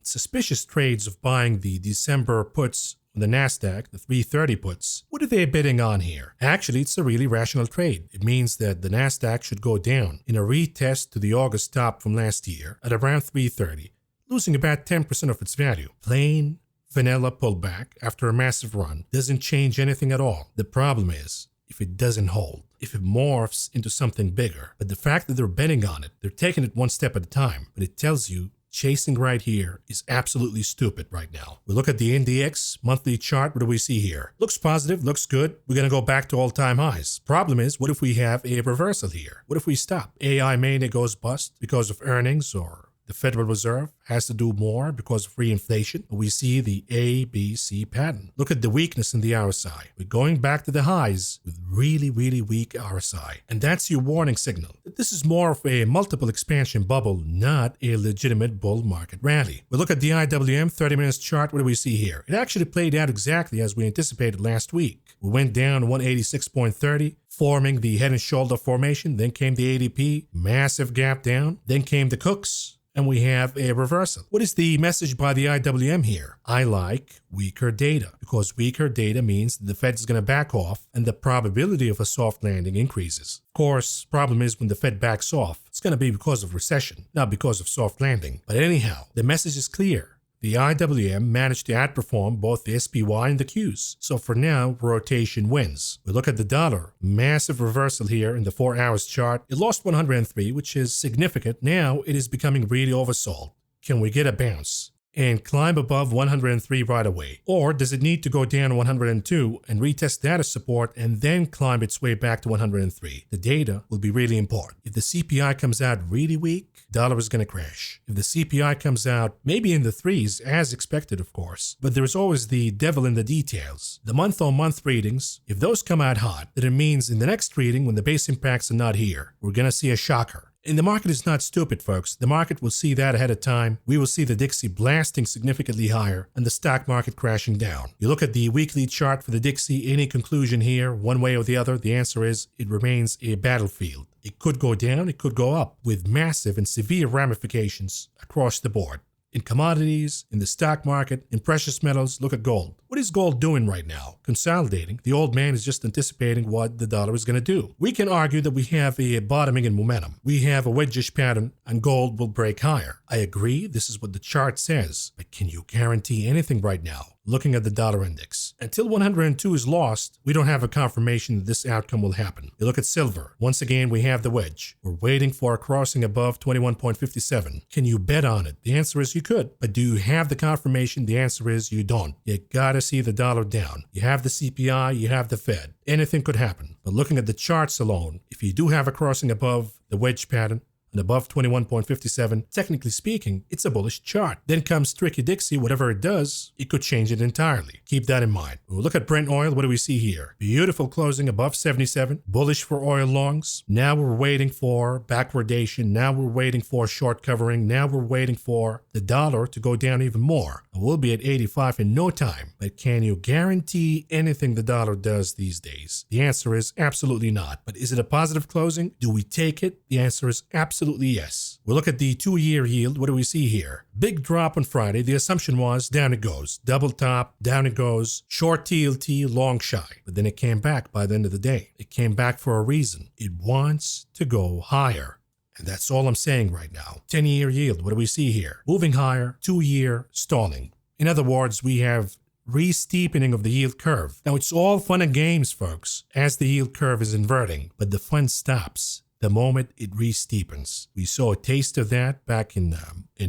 suspicious trades of buying the December puts on the NASDAQ, the 330 puts. What are they bidding on here? Actually, it's a really rational trade. It means that the NASDAQ should go down in a retest to the August top from last year at around 330, losing about 10% of its value. Plain vanilla pullback after a massive run doesn't change anything at all. The problem is if it doesn't hold, if it morphs into something bigger. But the fact that they're betting on it, they're taking it one step at a time, but it tells you chasing right here is absolutely stupid right now. We look at the NDX monthly chart. What do we see here? Looks positive, looks good. We're going to go back to all-time highs. Problem is, what if we have a reversal here? What if we stop? AI mania goes bust because of earnings, or the Federal Reserve has to do more because of reinflation. We see the ABC pattern. Look at the weakness in the RSI. We're going back to the highs with really, really weak RSI. And that's your warning signal. This is more of a multiple expansion bubble, not a legitimate bull market rally. We look at the IWM 30 minutes chart. What do we see here? It actually played out exactly as we anticipated last week. We went down 186.30. Forming the head and shoulder formation. Then came the ADP, massive gap down. Then came the Cooks, and we have a reversal. What is the message by the IWM here? I like weaker data, because weaker data means the Fed is going to back off and the probability of a soft landing increases. Of course, problem is when the Fed backs off, it's going to be because of recession, not because of soft landing. But anyhow, the message is clear. The IWM managed to outperform both the SPY and the Qs. So for now, rotation wins. We look at the dollar. Massive reversal here in the 4 hours chart. It lost 103, which is significant. Now it is becoming really oversold. Can we get a bounce and climb above 103 right away? Or does it need to go down 102 and retest that as support and then climb its way back to 103? The data will be really important. If the CPI comes out really weak, dollar is going to crash. If the CPI comes out maybe in the threes, as expected, of course, but there's always the devil in the details. The month-on-month readings, if those come out hot, then it means in the next reading, when the base impacts are not here, we're going to see a shocker. And the market is not stupid, folks. The market will see that ahead of time. We will see the Dixie blasting significantly higher and the stock market crashing down. You look at the weekly chart for the Dixie, any conclusion here, one way or the other? The answer is it remains a battlefield. It could go down, it could go up, with massive and severe ramifications across the board. In commodities, in the stock market, in precious metals, look at gold. What is gold doing right now? Consolidating. The old man is just anticipating what the dollar is going to do. We can argue that we have a bottoming in momentum. We have a wedge-ish pattern and gold will break higher. I agree, this is what the chart says, but can you guarantee anything right now? Looking at the dollar index. Until 102 is lost, we don't have a confirmation that this outcome will happen. You look at silver. Once again, we have the wedge. We're waiting for a crossing above 21.57. Can you bet on it? The answer is you could. But do you have the confirmation? The answer is you don't. You gotta see the dollar down. You have the CPI, you have the Fed. Anything could happen. But looking at the charts alone, if you do have a crossing above the wedge pattern, and above 21.57, technically speaking, it's a bullish chart. Then comes Tricky Dixie, whatever it does, it could change it entirely. Keep that in mind. When we look at Brent oil, what do we see here? Beautiful closing above 77, bullish for oil longs. Now we're waiting for backwardation. Now we're waiting for short covering. Now we're waiting for the dollar to go down even more. And we'll be at 85 in no time. But can you guarantee anything the dollar does these days? The answer is absolutely not. But is it a positive closing? Do we take it? The answer is absolutely yes. We look at the 2-year yield. What do we see here? Big drop on Friday. The assumption was down it goes. Double top, down it goes. Short TLT, long shy. But then it came back by the end of the day. It came back for a reason. It wants to go higher. And that's all I'm saying right now. 10-year yield. What do we see here? Moving higher. 2-year stalling. In other words, we have re-steepening of the yield curve. Now, it's all fun and games, folks, as the yield curve is inverting, but the fun stops the moment it re-steepens. We saw a taste of that back in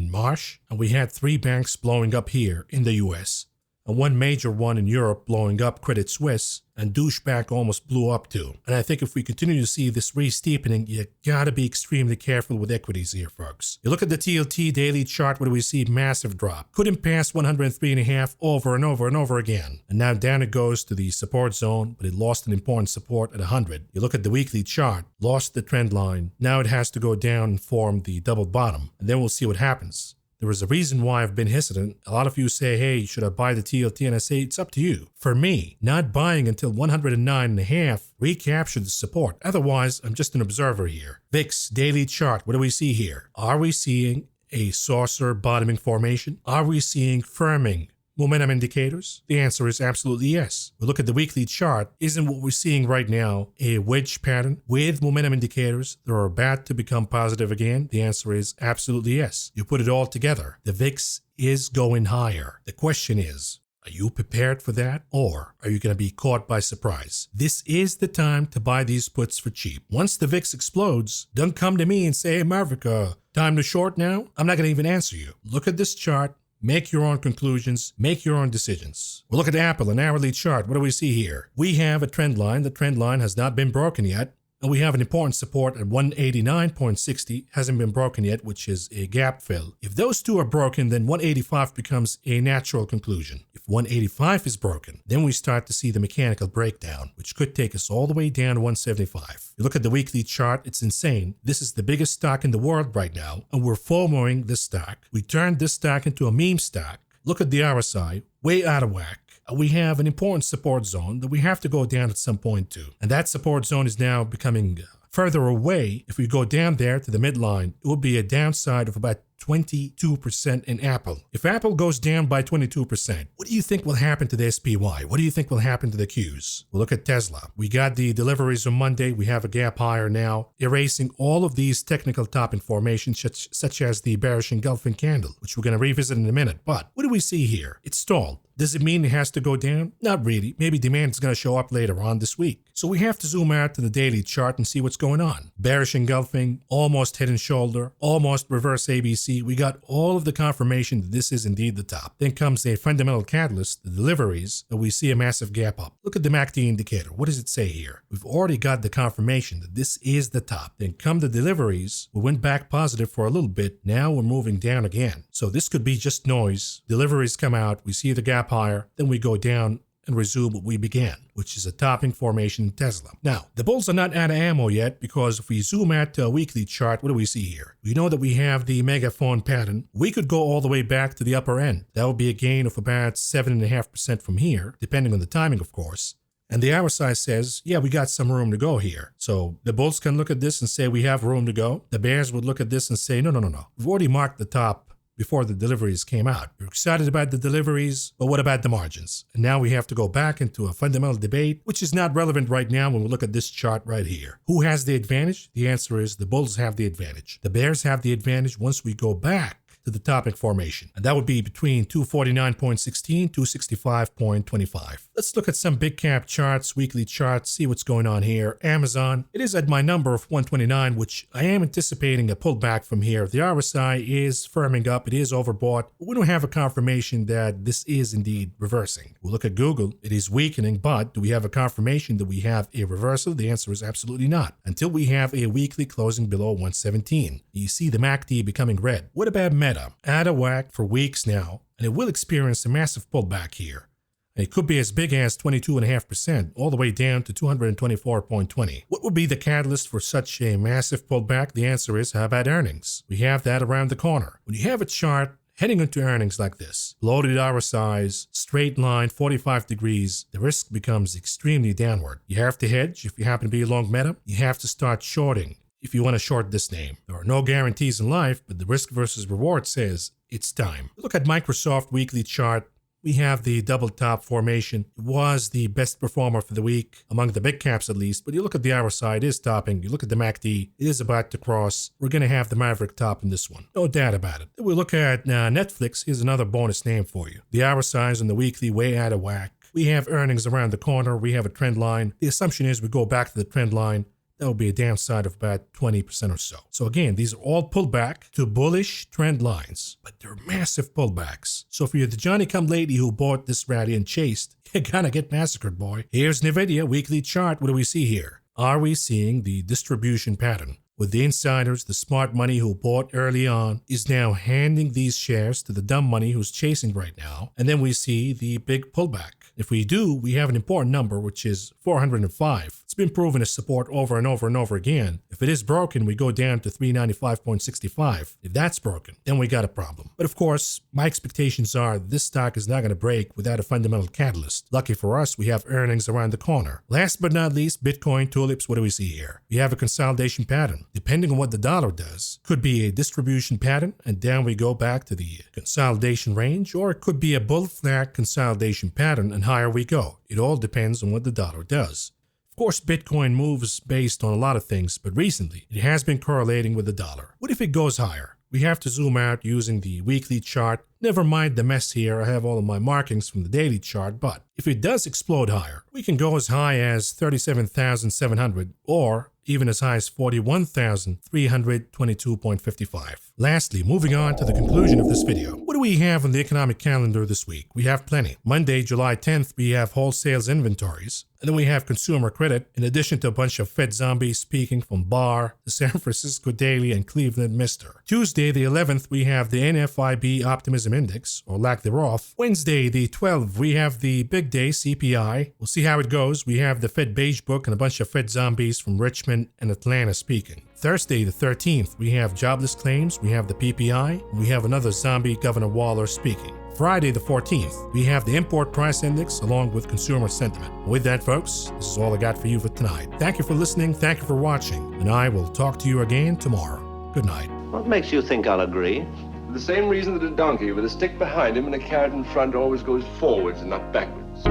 March, and we had 3 banks blowing up here in the US, and one major one in Europe blowing up, Credit Suisse, and douchebag almost blew up too. And I think if we continue to see this re-steepening, you gotta be extremely careful with equities here, folks. You look at the TLT daily chart, where we see massive drop. Couldn't pass 103.5 over and over and over again. And now down it goes to the support zone, but it lost an important support at 100. You look at the weekly chart, lost the trend line. Now it has to go down and form the double bottom. And then we'll see what happens. There is a reason why I've been hesitant. A lot of you say, hey, should I buy the TLT? And I say, it's up to you. For me, not buying until 109.5 recaptured the support. Otherwise, I'm just an observer here. VIX daily chart, what do we see here? Are we seeing a saucer bottoming formation? Are we seeing firming momentum indicators? The answer is absolutely yes. We look at the weekly chart. Isn't what we're seeing right now a wedge pattern with momentum indicators that are about to become positive again? The answer is absolutely yes. You put it all together. The VIX is going higher. The question is, are you prepared for that, or are you going to be caught by surprise? This is the time to buy these puts for cheap. Once the VIX explodes, don't come to me and say, hey, Maverick, time to short now? I'm not going to even answer you. Look at this chart. Make your own conclusions, make your own decisions. We'll look at Apple, an hourly chart. What do we see here? We have a trend line. The trend line has not been broken yet. And we have an important support at 189.60, hasn't been broken yet, which is a gap fill. If those two are broken, then 185 becomes a natural conclusion. If 185 is broken, then we start to see the mechanical breakdown, which could take us all the way down to 175. You look at the weekly chart, it's insane. This is the biggest stock in the world right now, and we're FOMOing this stock. We turned this stock into a meme stock. Look at the RSI, way out of whack. We have an important support zone that we have to go down at some point too. And that support zone is now becoming further away. If we go down there to the midline, it will be a downside of about 22% in Apple. If Apple goes down by 22%, what do you think will happen to the SPY? What do you think will happen to the Qs? We'll look at Tesla. We got the deliveries on Monday. We have a gap higher now, erasing all of these technical top information, such as the bearish engulfing candle, which we're going to revisit in a minute. But what do we see here? It's stalled. Does it mean it has to go down? Not really. Maybe demand is going to show up later on this week. So we have to zoom out to the daily chart and see what's going on. Bearish engulfing, almost head and shoulder, almost reverse ABC. We got all of the confirmation that this is indeed the top. Then comes a fundamental catalyst, the deliveries, and we see a massive gap up. Look at the MACD indicator. What does it say here? We've already got the confirmation that this is the top. Then come the deliveries. We went back positive for a little bit. Now we're moving down again. So this could be just noise. Deliveries come out. We see the gap higher. Then we go down and resume what we began, which is a topping formation in Tesla. Now, the bulls are not out of ammo yet, because if we zoom out to a weekly chart, what do we see here? We know that we have the megaphone pattern. We could go all the way back to the upper end. That would be a gain of about 7.5% from here, depending on the timing, of course. And the RSI says, yeah, we got some room to go here. So the bulls can look at this and say we have room to go. The bears would look at this and say, no. We've already marked the top before the deliveries came out. We're excited about the deliveries, but what about the margins? And now we have to go back into a fundamental debate, which is not relevant right now when we look at this chart right here. Who has the advantage? The answer is the bulls have the advantage. The bears have the advantage once we go back to the topic formation. And that would be between 249.16, 265.25. Let's look at some big cap charts, weekly charts, see what's going on here. Amazon, it is at my number of 129, which I am anticipating a pullback from here. The RSI is firming up. It is overbought. But we don't have a confirmation that this is indeed reversing. We'll look at Google. It is weakening, but do we have a confirmation that we have a reversal? The answer is absolutely not. Until we have a weekly closing below 117. You see the MACD becoming red. What about Meta? Out of whack for weeks now, and it will experience a massive pullback here. And it could be as big as 22.5%, all the way down to 224.20. What would be the catalyst for such a massive pullback? The answer is, how about earnings? We have that around the corner. When you have a chart heading into earnings like this, loaded RSIs, straight line, 45 degrees, the risk becomes extremely downward. You have to hedge if you happen to be long Meta. You have to start shorting if you want to short this name. There are no guarantees in life, but the risk versus reward says it's time. Look at Microsoft weekly chart. we have the double top formation. It was the best performer for the week, among the big caps at least, but you look at the hour side, it is topping. You look at the MACD, it is about to cross. We're going to have the Maverick top in this one. No doubt about it. If we look at Netflix, here's another bonus name for you. The hour size and the weekly way out of whack. We have earnings around the corner. We have a trend line. The assumption is we go back to the trend line. That will be a downside of about 20% or so. So again, these are all pullback to bullish trend lines, but they're massive pullbacks. So if you're the Johnny-come-lately who bought this rally and chased, you're gonna get massacred, boy. Here's NVIDIA weekly chart. What do we see here? Are we seeing the distribution pattern? With the insiders, the smart money who bought early on is now handing these shares to the dumb money who's chasing right now. And then we see the big pullback. If we do, we have an important number, which is 405. It's been proven as support over and over and over again. If it is broken, we go down to 395.65. If that's broken, then we got a problem. But of course, my expectations are this stock is not going to break without a fundamental catalyst. Lucky for us, we have earnings around the corner. Last but not least, Bitcoin tulips. What do we see here? We have a consolidation pattern. Depending on what the dollar does, could be a distribution pattern, and down we go back to the consolidation range, or it could be a bull flag consolidation pattern, and higher we go. It all depends on what the dollar does. Of course, Bitcoin moves based on a lot of things, but recently it has been correlating with the dollar. What if it goes higher? We have to zoom out using the weekly chart. Never mind the mess here, I have all of my markings from the daily chart, but if it does explode higher, we can go as high as 37,700 or even as high as 41,322.55. Lastly, moving on to the conclusion of this video. What do we have on the economic calendar this week? We have plenty. Monday, July 10th, we have wholesales inventories. And then we have consumer credit, in addition to a bunch of Fed zombies speaking from Barr, the San Francisco Daily, and Cleveland Mister. Tuesday, the 11th, we have the NFIB Optimism Index, or lack thereof. Wednesday, the 12th, we have the big day CPI. We'll see how it goes. We have the Fed Beige Book and a bunch of Fed zombies from Richmond and Atlanta speaking. Thursday, the 13th, we have jobless claims, we have the PPI, and we have another zombie, Governor Waller, speaking. Friday, the 14th, we have the import price index along with consumer sentiment. With that, folks, this is all I got for you for tonight. Thank you for listening, thank you for watching, and I will talk to you again tomorrow. Good night. What makes you think I'll agree? For the same reason that a donkey with a stick behind him and a carrot in front always goes forwards and not backwards.